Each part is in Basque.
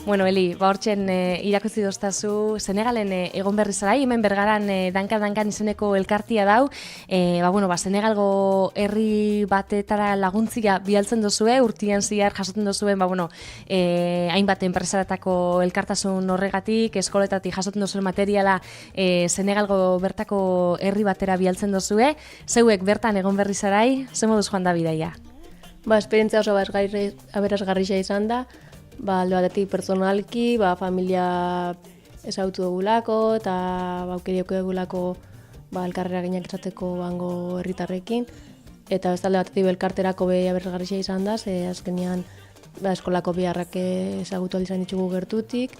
Bueno, Eli, hortzen irakurri doztazu Senegalen egon berri zara, hemen Bergaran danka-dankan izeneko elkartia dau. Senegalgo herri batetara laguntzia bialtzen dozue, urtian zihar jasoten dozuen, hainbat enpresaratako elkartasun horregatik, eskoletatik jasoten dozuen materiala Senegalgo bertako herri batera bialtzen dozue. Zeuek bertan egon berri zarai, ze moduz joan da bidaia? Esperientzia oso aberasgarria izan da. Alde batetik personalki, familia ezagutu dugulako eta aukerioko dugulako elkarrera ginak izateko bango herritarrekin. Eta bestalde batetik elkarterako aberasgarria izan da, ze azkenean eskolako beharrak ezagutu izan ditugu gertutik.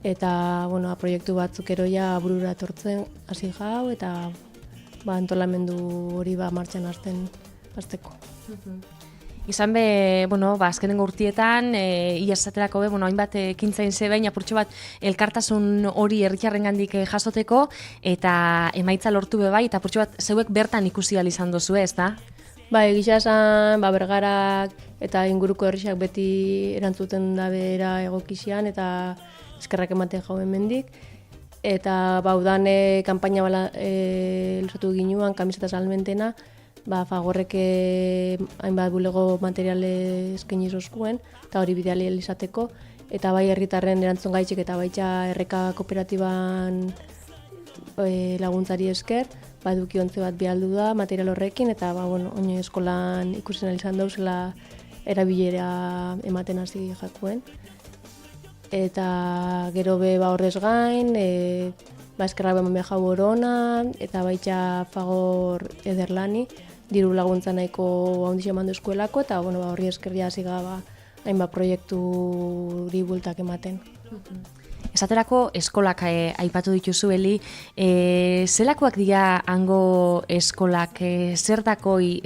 Eta proiektu batzuk eroia burura etortzen hasi jau eta antolamendu hori martxan hasteko. Izan be, azkenengo urtietan, iasaterako hainbat ekintzain zebein, apurtxo bat elkartasun hori herritarrengandik jasoteko, eta emaitza lortu bai, eta apurtxo bat zeuek bertan ikusi ahal izan dozu, ez da? Egia esan, Bergarak eta inguruko herriak beti erantzuten da bera egokizian, eta eskerrak ematen jau hemendik. Eta udan kanpaina luzatu ginuan, kamiseta salmentena, Fagorrek hainbat bulego materiale eskaini zozkuen, eta hori bidali izateko, eta bai herritarren erantzun gaitxik eta baita erreka kooperatiban laguntzari esker, eduki ontze bat bialdu da material horrekin, eta oin eskolan ikusten izan dauzela erabilera ematen hasi jakuen. Eta gero be horrez gain, eskerrak beman jau Orona, eta baita Fagor Ederlani, diru laguntza nahiko handixe eman duzkuelako, eta horri eskerria hasi gaba hainbat proiekturi bultak ematen. Esaterako eskolak aipatu dituzu, Eli, zelakoak dira hango eskolak, zer dakoi,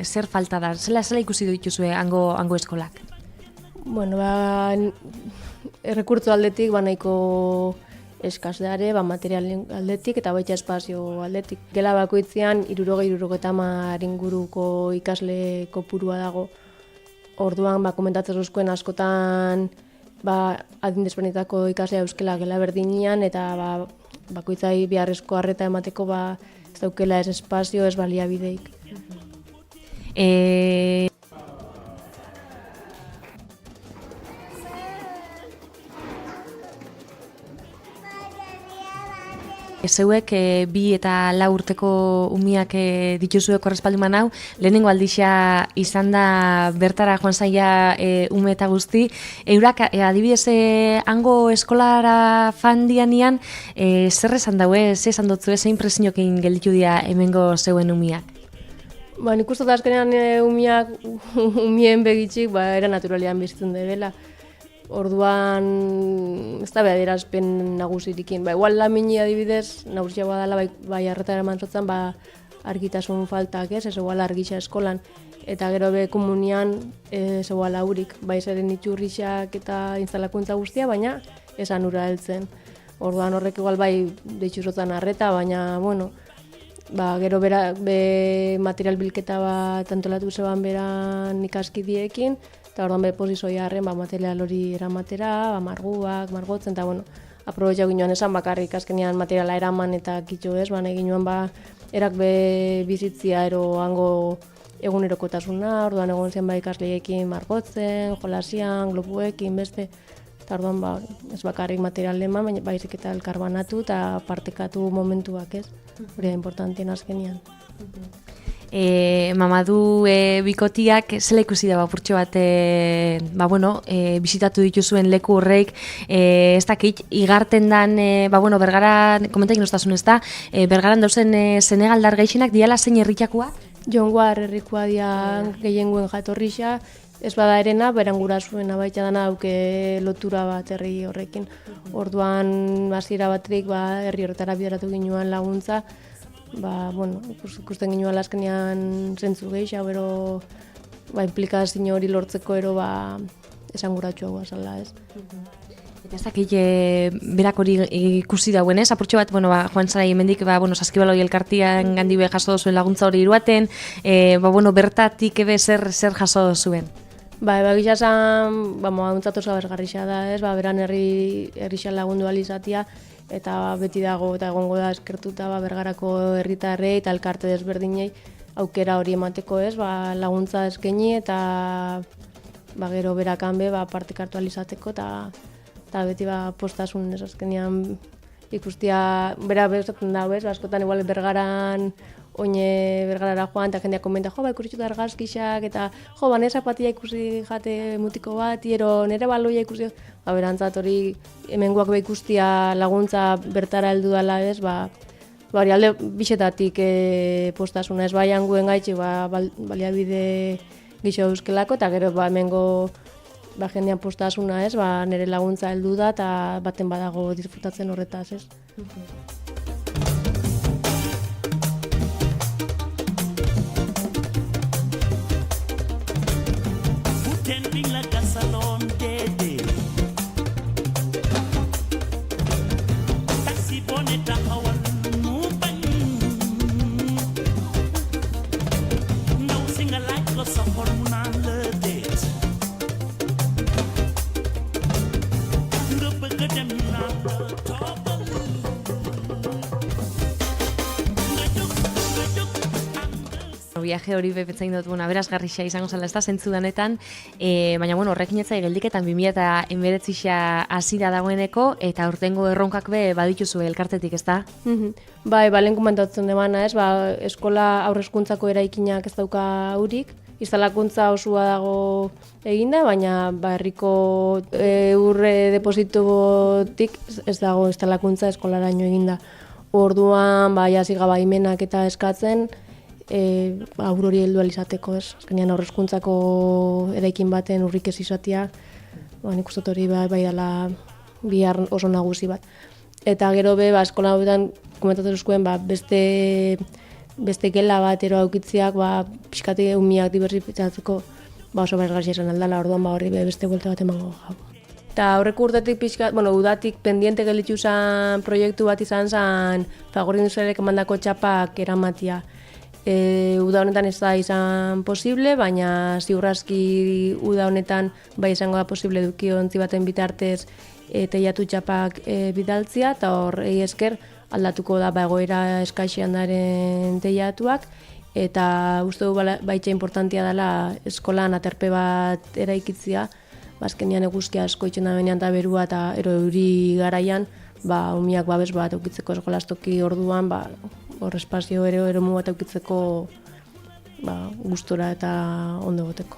zer falta da, zela ikusi dituzue hango eskolak? Errekurtso aldetik nahiko eskasdeare, materialen aldetik eta baita espazio aldetik. Gela bakoitzean 60-70 inguruko ikasle kopurua dago. Orduan komentatzen zuzkuen askotan adin desberdinetako ikaslea euskela gela berdinean eta bakoitzai beharrezko arreta emateko ez daukela ez espazio, ez baliabideik. Zeuek 2 eta 4 urteko umiak dituzue korrespalduman hau, lehenengo aldixea izan da bertara joan zaila ume eta guzti. Eurak adibidez hango eskolara fan dianian, zer esan daue, zer esan dutzu, zein impresioekin gelditu dira hemengo zeuen umiak? Nik uste da azkenean umien begitxik era naturalean bizitzen dela. Orduan, ez da adierazpen nagusirikin. Igual lamini adibidez, nagusia badala bai arretara eman zotzen, argitasun faltak ez igual argisa eskolan. Eta gero be komunian ez igual aurik, zeren iturrixak eta instalakuntza guztia, baina esan ura heltzen. Orduan horrek igual deitxu zotzen arreta, baina, gero material bilketa bat antolatu zeban beran ikaskidiekin, eta orduan posizioa harren material hori eramatera, marguak, margotzen, eta aprobetxau ginoan esan bakarrik azkenean materiala eraman eta kitxo ez, egin nuen erak bizitzia ero hango egunerokotasuna, orduan egon zen ikasleekin margotzen, jolasian, globuekin, beste, eta orduan ez bakarrik material eman, baina baizik eta elkarbanatu eta partekatu momentuak ez, hori da importantien azkenean. Mamadu bikotiak zela ikusi da apurtxo bat bisitatu dituzuen leku horreik, ez dakit, igarten dan, Bergaran, komentaik nostazun ez da, Bergaran dauzen Senegaldar gehienak diala zein herritakoa? Jongoar herrikoa dian gehienguen jatorrixa, ez bada erena, beran gurasuena baita dana dauke lotura bat herri horrekin. Orduan hasiera baterik herri horretara bideratu ginuan laguntza, bueno, ikusten ginuan azkenean zentzu gehiago, gero implikazio hori lortzeko ero esanguratsua zela, ez. Eta ez dakit berak hori ikusi dauen, ez? Apurtxo bat, joan zara hemendik, saskibaloi elkartian gandi jaso zuen laguntza hori iruaten, bertatik zer jaso zuen? Egia esan, hauntzat oso abesgarrixa da, ez? Beran herrixa lagundu alizatia, eta beti dago eta egongo da eskertuta bergarako herritarrei eta elkarte desberdinei aukera hori emateko, ez? Laguntza eskaini eta gero berakan partek hartu alizateko eta beti postasun ez azkenean ikustia bera bezatzen dago, ez? Askotan igual bergarara joan eta jendeak komenta, ikusi dut argazkixak eta nire zapatia ikusi jate mutiko bat, nire baloia ikusi, berantzat hori hemengoak ikustia laguntza bertara heldu dela, ez? Hori alde bixetatik postasuna, ez anguen gaitxe baliabide gixo euskelako, eta gero hemengo jendean postasuna, ez? Nire laguntza heldu da eta baten badago disfrutatzen horretaz, ez? Viaje hori bepetzain dut, berazgarrixa izango zela, ez da, zentzu danetan, baina, horrekin etzai geldiketan 2019 hasi da dagoeneko, eta urtengo erronkak badituzu elkartetik, ez da? Lehen komentatzen demana, ez, eskola aurrezkuntzako eraikinak ez dauka hurik, instalakuntza osua dago eginda, baina herriko urre depositotik ez dago instalakuntza eskolaraino eginda. Orduan, jasi gabaimenak eta eskatzen, aur hori heldu alizateko, ez? Azkenean aurrezkuntzako eraikin baten urrik ez izatea, nik uste hori dela bihar oso nagusi bat. Eta gero eskola hauetan komentatzen zuzkuen, beste gela bat ero aukitziak, pixkate umiak diversifikatzeko oso berazgarria izan aldala, orduan horri beste buelta bat emango jau. Eta aurreko urtetik udatik pendiente gelditu zen proiektu bat izan zen Fagor Industrialek emandako txapak eramatia. Uda honetan ez da izan posible, baina ziurrazki uda honetan izango da posible edukiontzi baten bitartez teiatu txapak bidaltzia, eta horrei esker aldatuko da egoera eskaixean daren teiatuak, eta uste du baitza importantia dela eskolan aterpe bat eraikitzia, azkenean eguzkia asko itxen da benean eta berua eta euri garaian, umiak babes bat eukitzeko eskolastoki orduan, hor espazio eremu bat eukitzeko gustora eta ondo goteko.